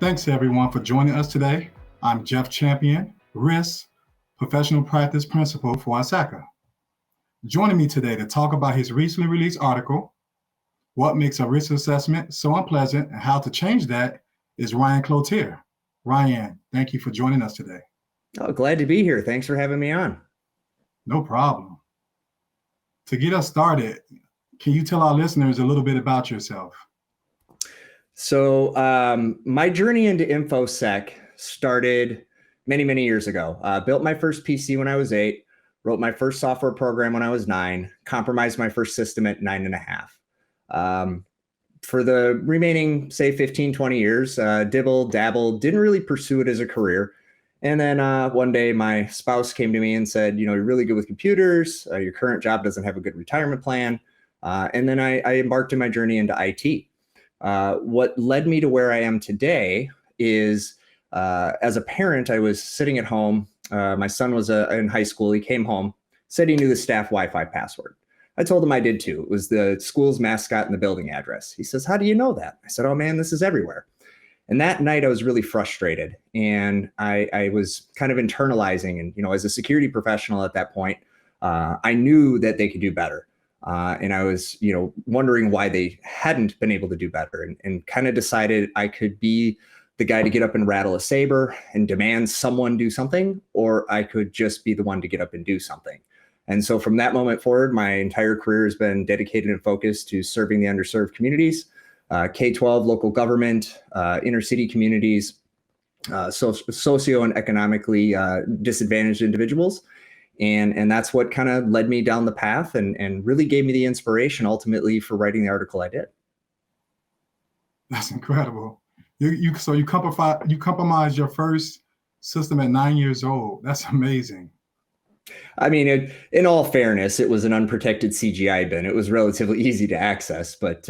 Thanks everyone for joining us today. I'm Jeff Champion, Risk Professional Practice Principal for ISACA. Joining me today to talk about his recently released article, What Makes a Risk Assessment So Unpleasant and How to Change That, is Ryan Cloutier. Ryan, thank you for joining us today. Oh, glad to be here. Thanks for having me on. No problem. To get us started, can you tell our listeners a little bit about yourself? So my journey into InfoSec started many years ago. Built my first PC when I was 8, wrote my first software program when I was 9, compromised my first system at 9.5. For the remaining, say, 15, 20 years, dibbled, dabbled, didn't really pursue it as a career. And then one day my spouse came to me and said, you're really good with computers. Your current job doesn't have a good retirement plan. And then I embarked on my journey into IT. What led me to where I am today is, as a parent, I was sitting at home. My son was in high school. He came home, said he knew the staff Wi-Fi password. I told him I did too. It was the school's mascot and the building address. He says, "How do you know that?" I said, "Oh man, this is everywhere." And that night I was really frustrated, and I was kind of internalizing. And, as a security professional at that point, I knew that they could do better. And I was, wondering why they hadn't been able to do better, and kind of decided I could be the guy to get up and rattle a saber and demand someone do something, or I could just be the one to get up and do something. And so from that moment forward, my entire career has been dedicated and focused to serving the underserved communities, K-12, local government, inner city communities, socio and economically disadvantaged individuals. And that's what kind of led me down the path and really gave me the inspiration ultimately for writing the article I did. That's incredible. You compromised your first system at 9 years old. That's amazing. I mean, in all fairness, it was an unprotected CGI bin. It was relatively easy to access, but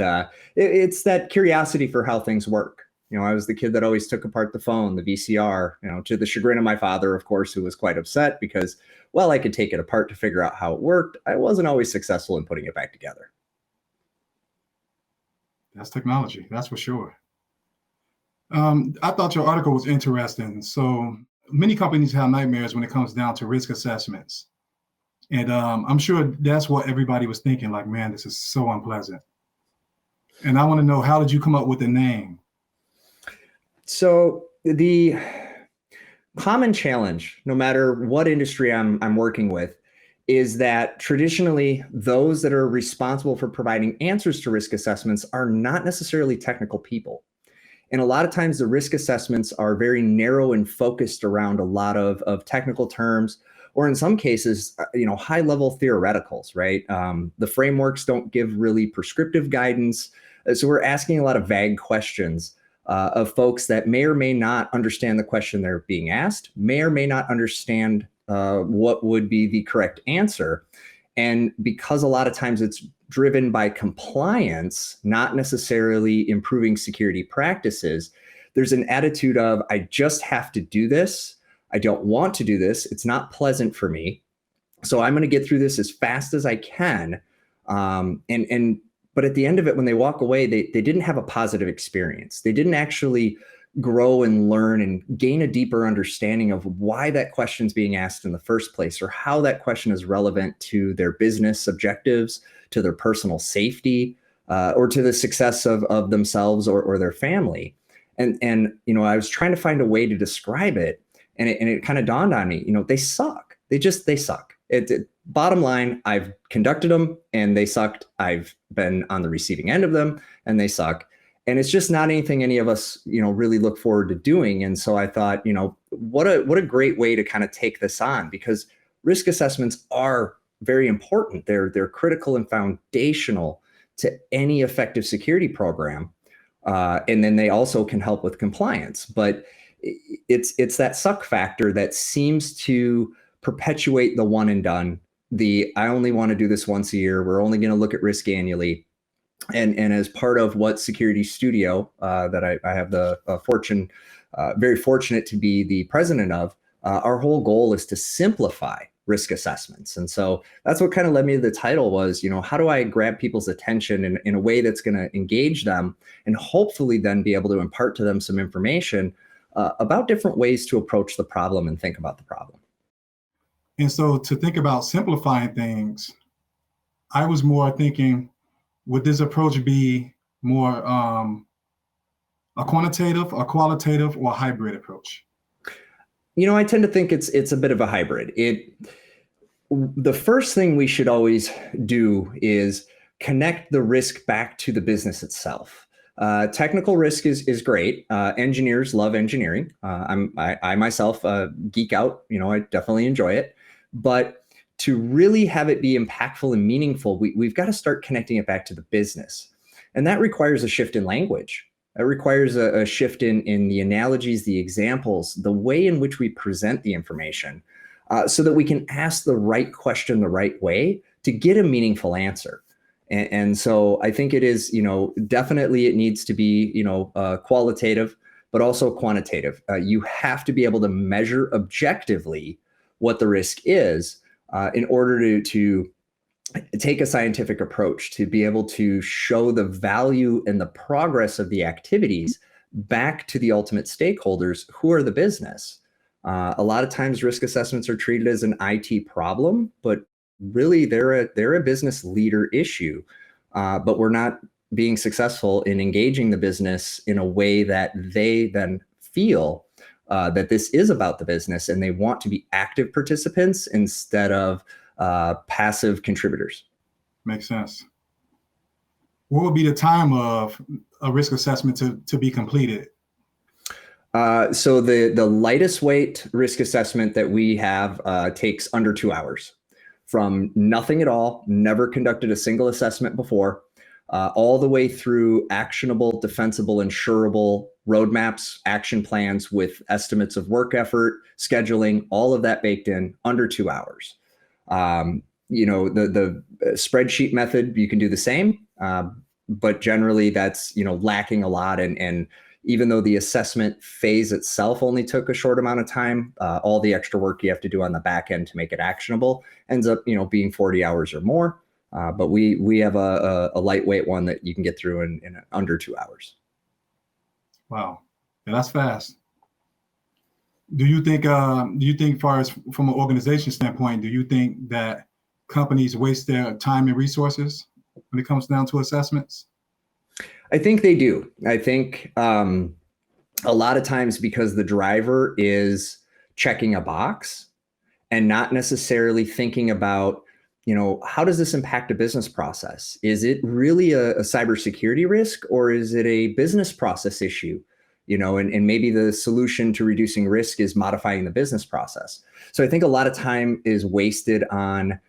it's that curiosity for how things work. I was the kid that always took apart the phone, the VCR, to the chagrin of my father, of course, who was quite upset because, while I could take it apart to figure out how it worked, I wasn't always successful in putting it back together. That's technology, that's for sure. I thought your article was interesting. So many companies have nightmares when it comes down to risk assessments. And I'm sure that's what everybody was thinking, like, man, this is so unpleasant. And I want to know, how did you come up with the name? So the common challenge, no matter what industry I'm working with, is that traditionally those that are responsible for providing answers to risk assessments are not necessarily technical people. And a lot of times the risk assessments are very narrow and focused around a lot of technical terms, or in some cases, high level theoreticals, right? The frameworks don't give really prescriptive guidance. So we're asking a lot of vague questions of folks that may or may not understand the question they're being asked, may or may not understand what would be the correct answer. And because a lot of times it's driven by compliance, not necessarily improving security practices, there's an attitude of, I just have to do this. I don't want to do this. It's not pleasant for me. So I'm going to get through this as fast as I can. But at the end of it, when they walk away, they didn't have a positive experience. They didn't actually grow and learn and gain a deeper understanding of why that question is being asked in the first place, or how that question is relevant to their business objectives, to their personal safety, or to the success of themselves or their family. And I was trying to find a way to describe it, and it kind of dawned on me, they suck. They suck. Bottom line, I've conducted them and they sucked. I've been on the receiving end of them and they suck. And it's just not anything any of us, really look forward to doing. And so I thought, what a great way to kind of take this on, because risk assessments are very important. They're critical and foundational to any effective security program. And then they also can help with compliance. But it's that suck factor that seems to perpetuate the one and done. I only want to do this once a year. We're only going to look at risk annually. And as part of what Security Studio, that I have the very fortunate to be the president of, our whole goal is to simplify risk assessments. And so that's what kind of led me to the title was, how do I grab people's attention in a way that's going to engage them and hopefully then be able to impart to them some information about different ways to approach the problem and think about the problem. And so to think about simplifying things, I was more thinking, would this approach be more a quantitative, a qualitative, or a hybrid approach? I tend to think it's a bit of a hybrid. The first thing we should always do is connect the risk back to the business itself. Technical risk is great. Engineers love engineering. I myself geek out. I definitely enjoy it. But to really have it be impactful and meaningful, we've got to start connecting it back to the business. And that requires a shift in language. It requires a shift in the analogies, the examples, the way in which we present the information, so that we can ask the right question the right way to get a meaningful answer. And so I think it is, definitely it needs to be, qualitative, but also quantitative. You have to be able to measure objectively what the risk is in order to take a scientific approach, to be able to show the value and the progress of the activities back to the ultimate stakeholders, who are the business. A lot of times risk assessments are treated as an IT problem, but really they're a business leader issue. But we're not being successful in engaging the business in a way that they then feel that this is about the business and they want to be active participants instead of passive contributors. Makes sense. What would be the time of a risk assessment to be completed? So the lightest weight risk assessment that we have takes under 2 hours. From nothing at all, never conducted a single assessment before, all the way through actionable, defensible, insurable roadmaps, action plans with estimates of work effort, scheduling, all of that baked in under 2 hours. The spreadsheet method, you can do the same, but generally that's, lacking a lot. And even though the assessment phase itself only took a short amount of time, all the extra work you have to do on the back end to make it actionable ends up, being 40 hours or more. But we have a lightweight one that you can get through in under 2 hours. Wow. Yeah, that's fast. Do you think, far as from an organization standpoint, do you think that companies waste their time and resources when it comes down to assessments? I think they do. I think a lot of times because the driver is checking a box and not necessarily thinking about, how does this impact a business process? Is it really a cybersecurity risk, or is it a business process issue? And maybe the solution to reducing risk is modifying the business process. So I think a lot of time is wasted on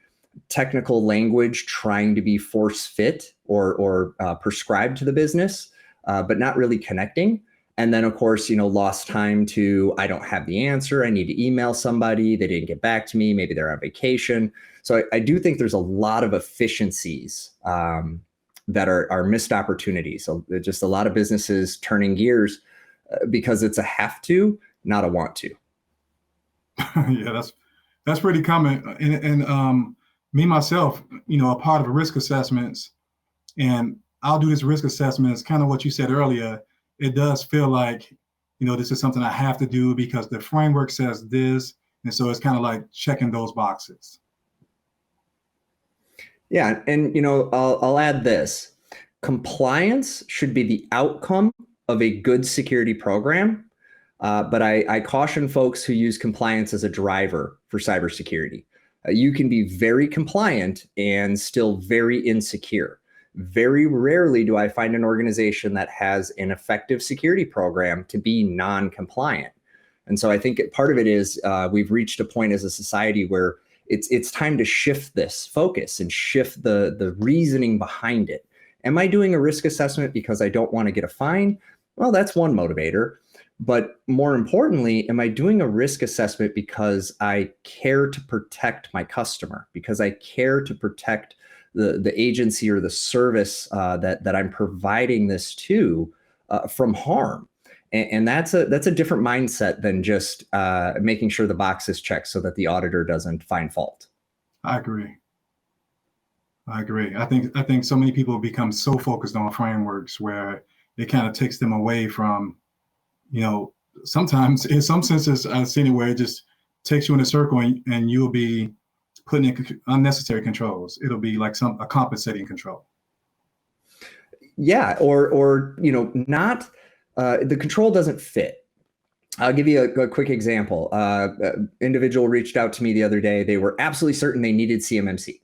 technical language trying to be force fit or prescribed to the business, but not really connecting. And then, of course, lost time to, I don't have the answer. I need to email somebody. They didn't get back to me. Maybe they're on vacation. So I do think there's a lot of efficiencies that are missed opportunities. So just a lot of businesses turning gears because it's a have to, not a want to. Yeah, that's pretty common. And me myself, a part of risk assessments, and I'll do this risk assessment is kind of what you said earlier. It does feel like, this is something I have to do because the framework says this. And so it's kind of like checking those boxes. Yeah. And, I'll add this. Compliance should be the outcome of a good security program. But I caution folks who use compliance as a driver for cybersecurity. You can be very compliant and still very insecure. Very rarely do I find an organization that has an effective security program to be non-compliant. And so I think part of it is we've reached a point as a society where it's time to shift this focus and shift the reasoning behind it. Am I doing a risk assessment because I don't want to get a fine? Well, that's one motivator. But more importantly, am I doing a risk assessment because I care to protect my customer, because I care to protect the agency or the service that I'm providing this to from harm? And that's a different mindset than just making sure the box is checked so that the auditor doesn't find fault. I agree. I agree. I think so many people become so focused on frameworks where it kind of takes them away from, sometimes in some senses I've seen it where it just takes you in a circle and you'll be putting in unnecessary controls. It'll be like a compensating control. Yeah, or not the control doesn't fit. I'll give you a quick example. Individual reached out to me the other day. They were absolutely certain they needed CMMC.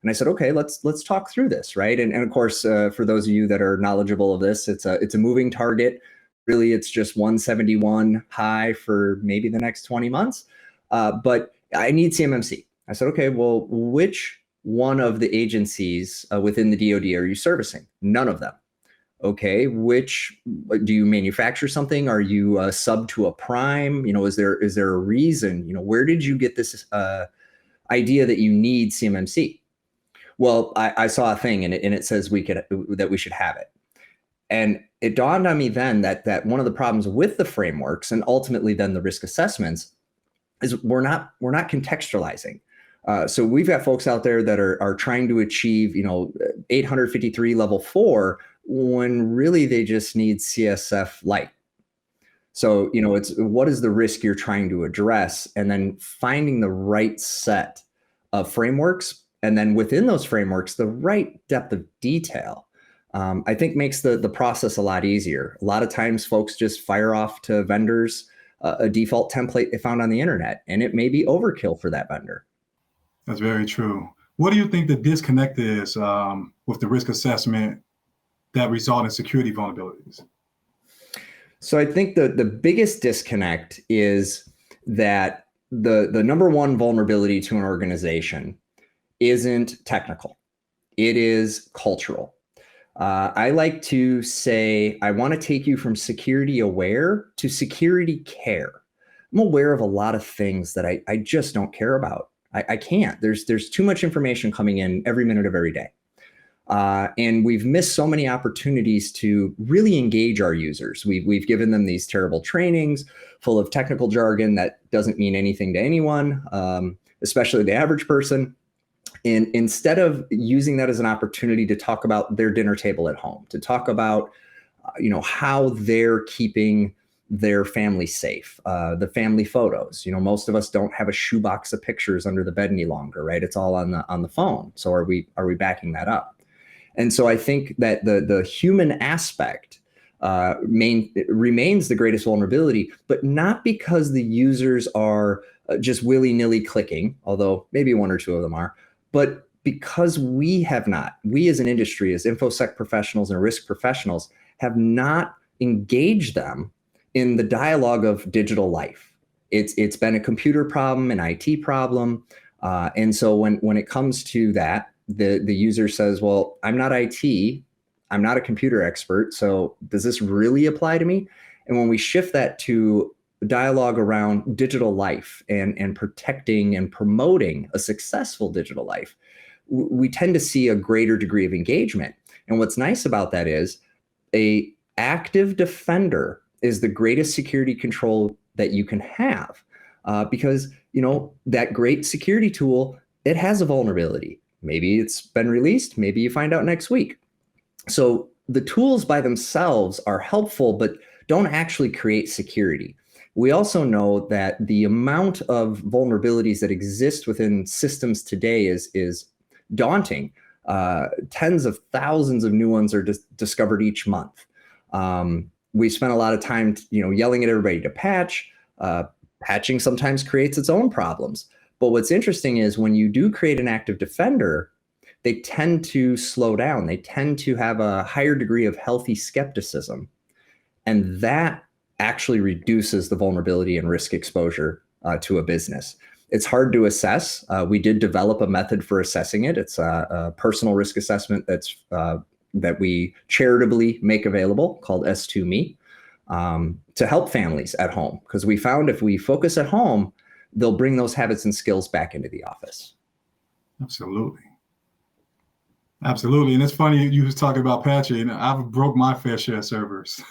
And I said, okay, let's talk through this, right? And of course, for those of you that are knowledgeable of this, it's a moving target. Really, it's just 171 high for maybe the next 20 months. But I need CMMC. I said, okay, well, which one of the agencies within the DoD are you servicing? None of them. Okay, which do you manufacture something? Are you a sub to a prime? Is there a reason? Where did you get this idea that you need CMMC? Well, I saw a thing and it says that we should have it. And it dawned on me then that one of the problems with the frameworks and ultimately then the risk assessments is we're not contextualizing. So we've got folks out there that are trying to achieve 853 level 4 when really they just need CSF light. So it's what is the risk you're trying to address, and then finding the right set of frameworks. And then within those frameworks, the right depth of detail, I think makes the process a lot easier. A lot of times folks just fire off to vendors a default template they found on the internet, and it may be overkill for that vendor. That's very true. What do you think the disconnect is with the risk assessment that result in security vulnerabilities? So I think the biggest disconnect is that the number one vulnerability to an organization isn't technical. It is cultural. I like to say, I want to take you from security aware to security care. I'm aware of a lot of things that I just don't care about. I can't. There's too much information coming in every minute of every day. And we've missed so many opportunities to really engage our users. We've given them these terrible trainings full of technical jargon that doesn't mean anything to anyone, especially the average person. And instead of using that as an opportunity to talk about their dinner table at home, to talk about, how they're keeping their family safe, the family photos. Most of us don't have a shoebox of pictures under the bed any longer, right? It's all on the phone. So are we backing that up? And so I think that the human aspect remains the greatest vulnerability, but not because the users are just willy-nilly clicking, although maybe one or two of them are, but because we as an industry, as InfoSec professionals and risk professionals, have not engaged them in the dialogue of digital life. It's been a computer problem, an IT problem. And so when it comes to that, the user says, well, I'm not IT, I'm not a computer expert, so does this really apply to me? And when we shift that to dialogue around digital life and protecting and promoting a successful digital life, we tend to see a greater degree of engagement. And what's nice about that is a active defender is the greatest security control that you can have, because that great security tool, it has a vulnerability. Maybe it's been released, maybe you find out next week. So the tools by themselves are helpful, but don't actually create security. We also know that the amount of vulnerabilities that exist within systems today is daunting. Tens of thousands of new ones are discovered each month. We spent a lot of time, yelling at everybody to patch. Patching sometimes creates its own problems. But what's interesting is when you do create an active defender, they tend to slow down. They tend to have a higher degree of healthy skepticism. And that actually reduces the vulnerability and risk exposure to a business. It's hard to assess. We did develop a method for assessing it. It's a personal risk assessment that we charitably make available called S2Me to help families at home. Because we found if we focus at home, they'll bring those habits and skills back into the office. Absolutely. And it's funny, you was talking about patching. I've broke my fair share of servers.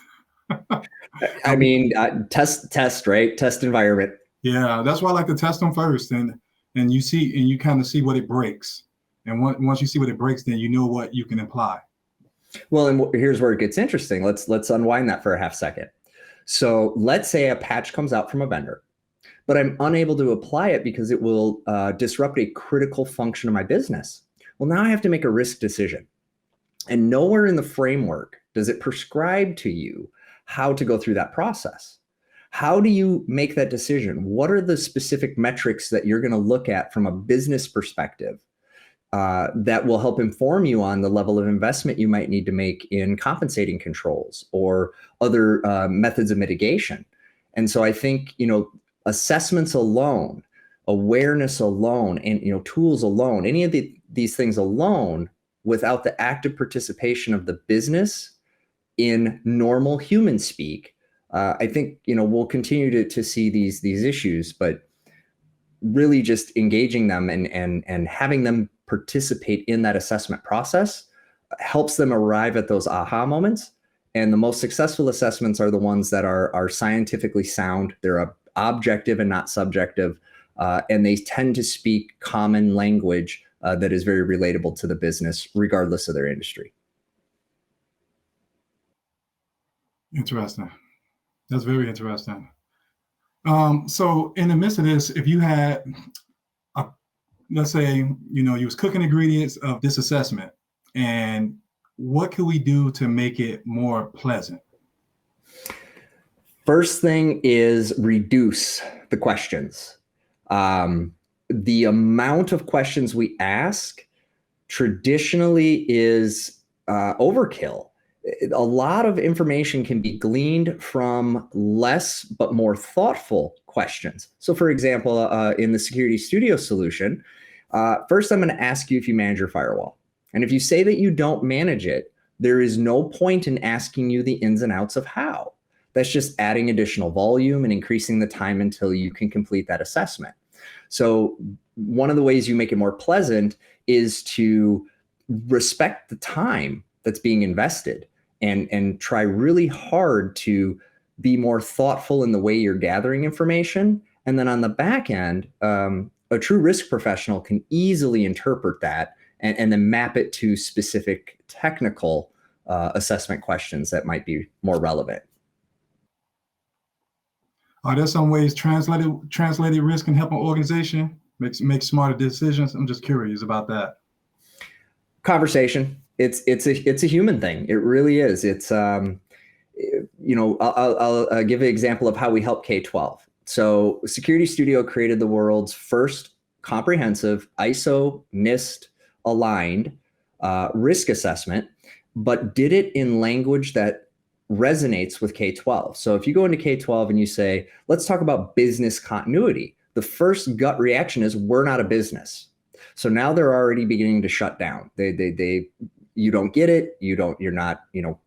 I mean, test, right? Test environment. Yeah, that's why I like to test them first, and you kind of see what it breaks, and once you see what it breaks, then you know what you can apply. Well, and here's where it gets interesting. Let's unwind that for a half second. So let's say a patch comes out from a vendor, but I'm unable to apply it because it will disrupt a critical function of my business. Well, now I have to make a risk decision. And nowhere in the framework does it prescribe to you how to go through that process. How do you make that decision? What are the specific metrics that you're going to look at from a business perspective that will help inform you on the level of investment you might need to make in compensating controls or other methods of mitigation? And so I think, assessments alone, awareness alone, and tools alone, any of these things alone, without the active participation of the business in normal human speak, I think we'll continue to see these issues, but really just engaging them and having them participate in that assessment process helps them arrive at those aha moments. And the most successful assessments are the ones that are scientifically sound. They're objective and not subjective, and they tend to speak common language that is very relatable to the business, regardless of their industry. Interesting. That's very interesting. So in the midst of this, if you had, let's say, you was cooking ingredients of this assessment, and what could we do to make it more pleasant? First thing is reduce the questions. The amount of questions we ask traditionally is overkill. A lot of information can be gleaned from less but more thoughtful questions. So for example, in the Security Studio solution, first I'm going to ask you if you manage your firewall. And if you say that you don't manage it, there is no point in asking you the ins and outs of how. That's just adding additional volume and increasing the time until you can complete that assessment. So one of the ways you make it more pleasant is to respect the time that's being invested and try really hard to be more thoughtful in the way you're gathering information. And then on the back end, a true risk professional can easily interpret that and then map it to specific technical assessment questions that might be more relevant. Are there some ways translated risk can help an organization make smarter decisions? I'm just curious about that. Conversation. It's a human thing. It really is. It's I'll give an example of how we help K-12. So Security Studio created the world's first comprehensive ISO NIST aligned risk assessment, but did it in language that resonates with K-12. So if you go into K-12 and you say, let's talk about business continuity, the first gut reaction is we're not a business. So now they're already beginning to shut down. You don't get it. You're not,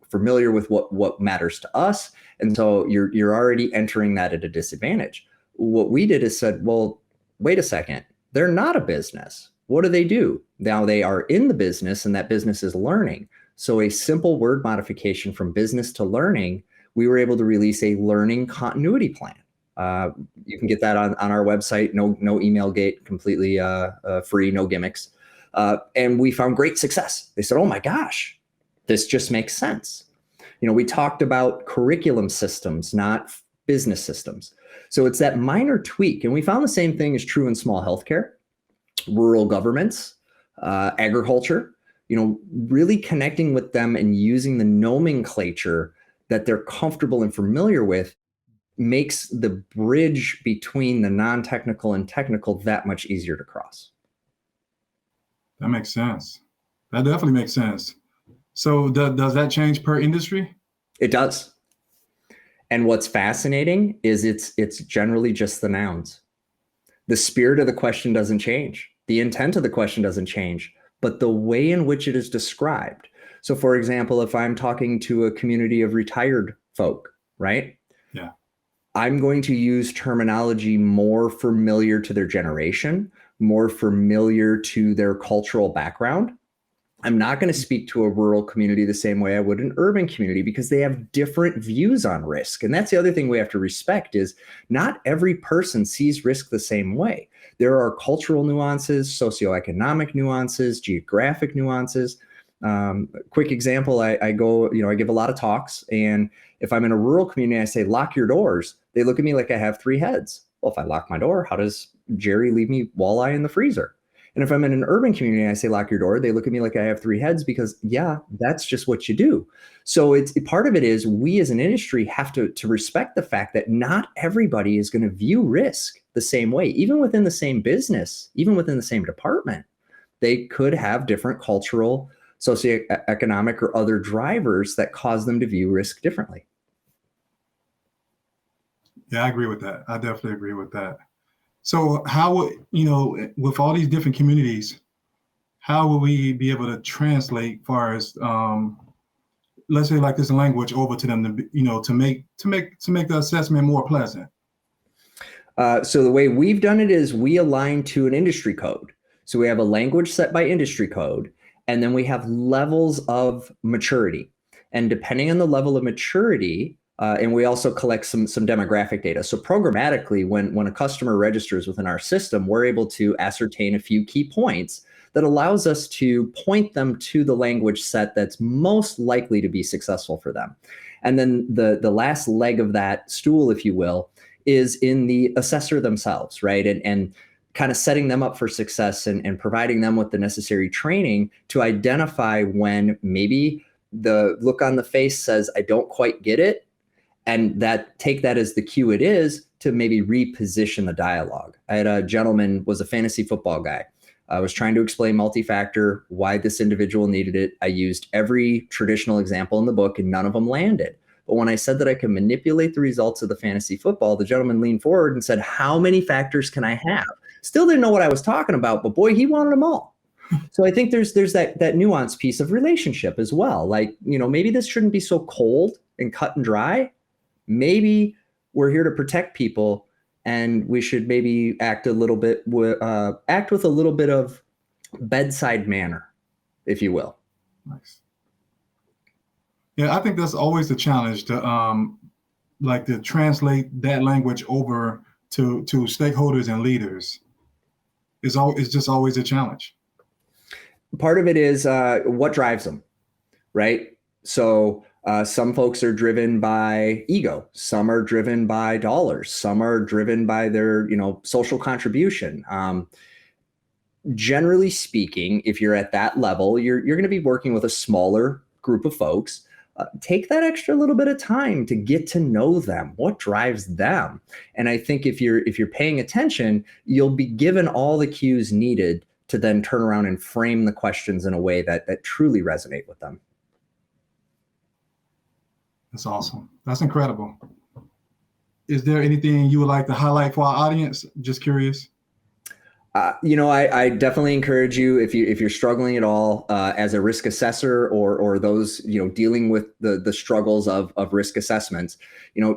familiar with what matters to us. And so you're already entering that at a disadvantage. What we did is said, well, wait a second, they're not a business. What do? Now they are in the business, and that business is learning. So a simple word modification from business to learning, we were able to release a learning continuity plan. You can get that on our website, no email gate, completely free, no gimmicks. And we found great success. They said, oh my gosh, this just makes sense. We talked about curriculum systems, not business systems. So it's that minor tweak. And we found the same thing is true in small healthcare, rural governments, agriculture, really connecting with them and using the nomenclature that they're comfortable and familiar with makes the bridge between the non-technical and technical that much easier to cross. That makes sense. That definitely makes sense. So does that change per industry? It does. And what's fascinating is it's generally just the nouns. The spirit of the question doesn't change. The intent of the question doesn't change, but the way in which it is described. So for example, if I'm talking to a community of retired folk, right? Yeah. I'm going to use terminology more familiar to their generation, more familiar to their cultural background. I'm not going to speak to a rural community the same way I would an urban community because they have different views on risk. And that's the other thing we have to respect is not every person sees risk the same way. There are cultural nuances, socioeconomic nuances, geographic nuances. Quick example, I go, I give a lot of talks, and if I'm in a rural community, I say, lock your doors. They look at me like I have three heads. Well, if I lock my door, how does Jerry leave me walleye in the freezer? And if I'm in an urban community and I say, lock your door, they look at me like I have three heads because, yeah, that's just what you do. So part of it is we as an industry have to respect the fact that not everybody is going to view risk the same way, even within the same business, even within the same department. They could have different cultural, socioeconomic, or other drivers that cause them to view risk differently. Yeah, I agree with that. I definitely agree with that. So how, with all these different communities, how will we be able to translate far as, let's say like this language over to them, to make the assessment more pleasant? So the way we've done it is we align to an industry code. So we have a language set by industry code, and then we have levels of maturity. And depending on the level of maturity, and we also collect some demographic data. So programmatically, when a customer registers within our system, we're able to ascertain a few key points that allows us to point them to the language set that's most likely to be successful for them. And then the last leg of that stool, if you will, is in the assessor themselves, right? And kind of setting them up for success and providing them with the necessary training to identify when maybe the look on the face says, I don't quite get it. And take that as the cue it is to maybe reposition the dialogue. I had a gentleman, was a fantasy football guy. I was trying to explain multi-factor, why this individual needed it. I used every traditional example in the book and none of them landed. But when I said that I could manipulate the results of the fantasy football, the gentleman leaned forward and said, how many factors can I have? Still didn't know what I was talking about, but boy, he wanted them all. So I think there's that nuance piece of relationship as well. Like, maybe this shouldn't be so cold and cut and dry. Maybe we're here to protect people, and we should maybe act with a little bit of bedside manner, if you will. Nice. Yeah, I think that's always the challenge to translate that language over to stakeholders and leaders. It's just always a challenge. Part of it is what drives them, right? So some folks are driven by ego. Some are driven by dollars. Some are driven by their, social contribution. Generally speaking, if you're at that level, you're going to be working with a smaller group of folks. Take that extra little bit of time to get to know them. What drives them? And I think if you're paying attention, you'll be given all the cues needed to then turn around and frame the questions in a way that truly resonate with them. That's awesome. That's incredible. Is there anything you would like to highlight for our audience? Just curious. I definitely encourage you, if you're struggling at all as a risk assessor or those dealing with the struggles of risk assessments,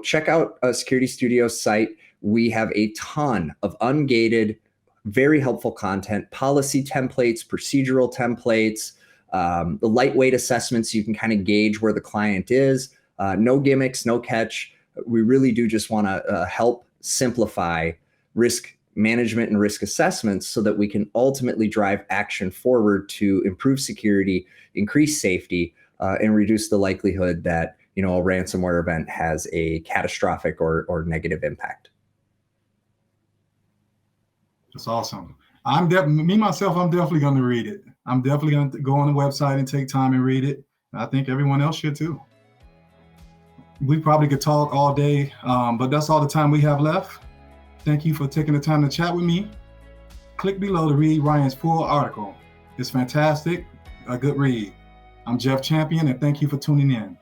check out a Security Studio's site. We have a ton of ungated, very helpful content, policy templates, procedural templates, the lightweight assessments. You can kind of gauge where the client is. No gimmicks, no catch. We really do just want to help simplify risk management and risk assessments so that we can ultimately drive action forward to improve security, increase safety, and reduce the likelihood that a ransomware event has a catastrophic or negative impact. That's awesome. I'm definitely going to read it. I'm definitely going to go on the website and take time and read it. I think everyone else should too. We probably could talk all day, but that's all the time we have left. Thank you for taking the time to chat with me. Click below to read Ryan's full article. It's fantastic, a good read. I'm Jeff Champion, and thank you for tuning in.